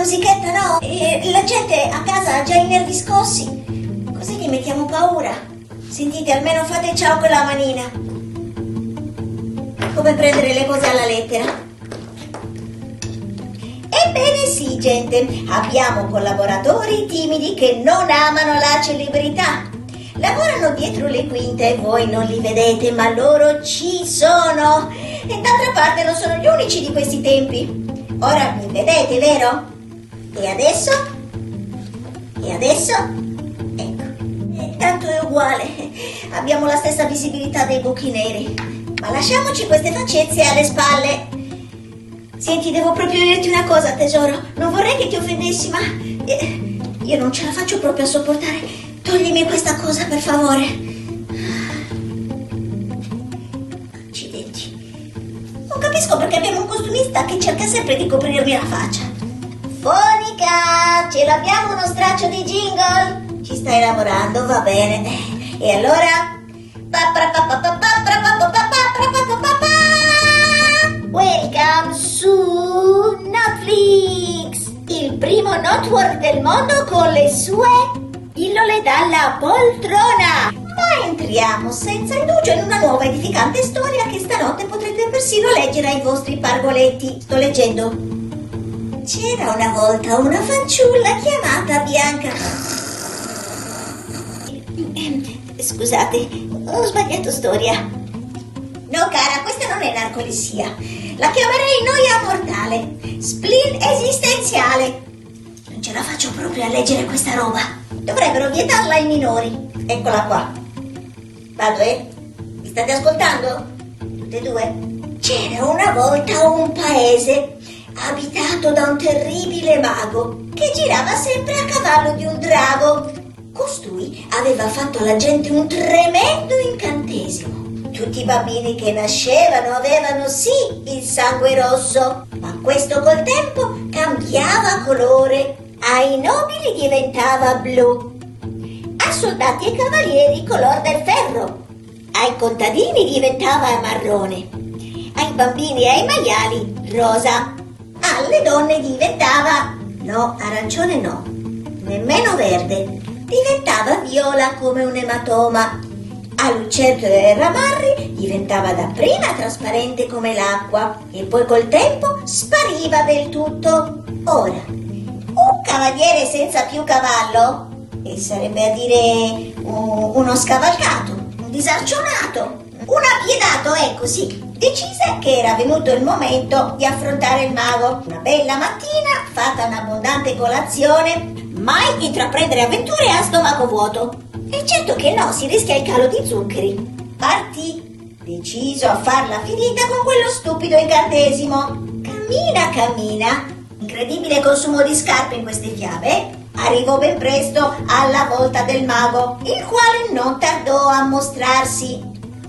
musichetta, no? E la gente a casa ha già i nervi scossi. Così gli mettiamo paura. Sentite, almeno fate ciao con la manina. Come prendere le cose alla lettera. Ebbene sì, gente, abbiamo collaboratori timidi che non amano la celebrità. Lavorano dietro le quinte e voi non li vedete, ma loro ci sono. E d'altra parte non sono gli unici di questi tempi. Ora mi vedete, vero? E adesso? E adesso? Ecco. E tanto è uguale. Abbiamo la stessa visibilità dei buchi neri. Ma lasciamoci queste facezie alle spalle. Senti, devo proprio dirti una cosa, tesoro. Non vorrei che ti offendessi, ma io non ce la faccio proprio a sopportare. Toglimi questa cosa, per favore. Accidenti. Non capisco perché abbiamo un costumista che cerca sempre di coprirmi la faccia. Fonica, ce l'abbiamo uno straccio di jingle? Ci stai lavorando, va bene. E allora? Welcome su Netflix, il primo network del mondo con le sue pillole dalla poltrona. Ma entriamo senza indugio in una nuova edificante storia che stanotte potrete persino leggere ai vostri pargoletti. Sto leggendo. C'era una volta una fanciulla chiamata Bianca. Scusate, ho sbagliato storia. No, cara, questa non è narcolessia. La chiamerei noia mortale, spleen esistenziale. Non ce la faccio proprio a leggere questa roba. Dovrebbero vietarla ai minori. Eccola qua. Vado, Mi state ascoltando? Tutte e due? C'era una volta un paese abitato da un terribile mago che girava sempre a cavallo di un drago. Costui aveva fatto alla gente un tremendo incantesimo. Tutti i bambini che nascevano avevano sì il sangue rosso, ma questo col tempo cambiava colore. Ai nobili diventava blu, ai soldati e cavalieri color del ferro, ai contadini diventava marrone, ai bambini e ai maiali rosa, alle donne diventava, no, arancione no, nemmeno verde, diventava viola come un ematoma. A lucertole e ramarri diventava dapprima trasparente come l'acqua e poi col tempo spariva del tutto. Ora, un cavaliere senza più cavallo, e sarebbe a dire uno scavalcato, un disarcionato, un appiedato, ecco sì, decise che era venuto il momento di affrontare il mago. Una bella mattina, fatta un'abbondante colazione, mai intraprendere avventure a stomaco vuoto. E certo che no, si rischia il calo di zuccheri. Partì, deciso a farla finita con quello stupido incantesimo. Cammina, cammina. Incredibile consumo di scarpe in queste fiabe. Arrivò ben presto alla volta del mago, il quale non tardò a mostrarsi.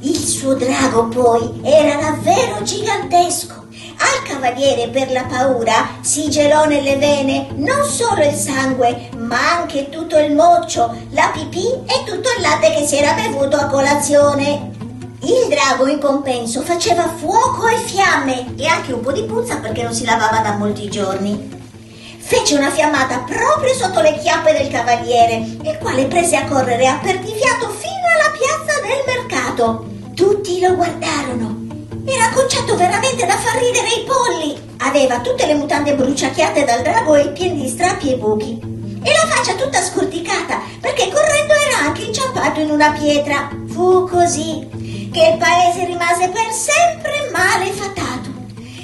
Il suo drago poi era davvero gigantesco. Al cavaliere per la paura si gelò nelle vene non solo il sangue, ma anche tutto il moccio, la pipì e tutto il latte che si era bevuto a colazione. Il drago in compenso faceva fuoco e fiamme e anche un po' di puzza perché non si lavava da molti giorni. Fece una fiammata proprio sotto le chiappe del cavaliere, il quale prese a correre a perdifiato fino alla piazza del mercato. Tutti lo guardarono. Era acconciato veramente da far ridere i polli. Aveva tutte le mutande bruciacchiate dal drago e i piedi di strappi e buchi. E la faccia tutta scorticata, perché correndo era anche inciampato in una pietra. Fu così che il paese rimase per sempre malefatato.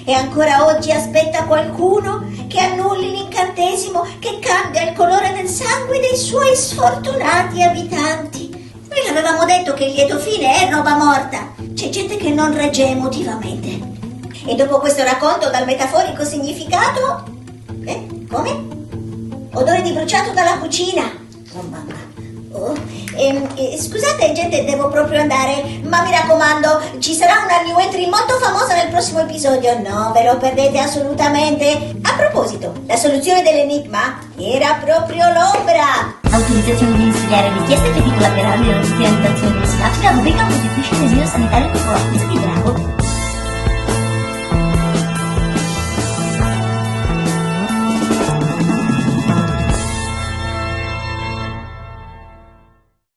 E ancora oggi aspetta qualcuno che annulli l'incantesimo che cambia il colore del sangue dei suoi sfortunati abitanti. Noi avevamo detto che il lieto fine è roba morta. C'è gente che non regge emotivamente. E dopo questo racconto dal metaforico significato... Come? Odore di bruciato dalla cucina. Oh mamma. Oh. Scusate gente, devo proprio andare, ma mi raccomando, ci sarà una new entry molto famosa nel prossimo episodio. No, ve lo perdete assolutamente. A proposito, la soluzione dell'enigma era proprio l'ombra. Autorizzazione di insediare richieste per la piramide di piantazione di statica, rubrica costituisce l'esilio sanitario tipo acquisto di drago.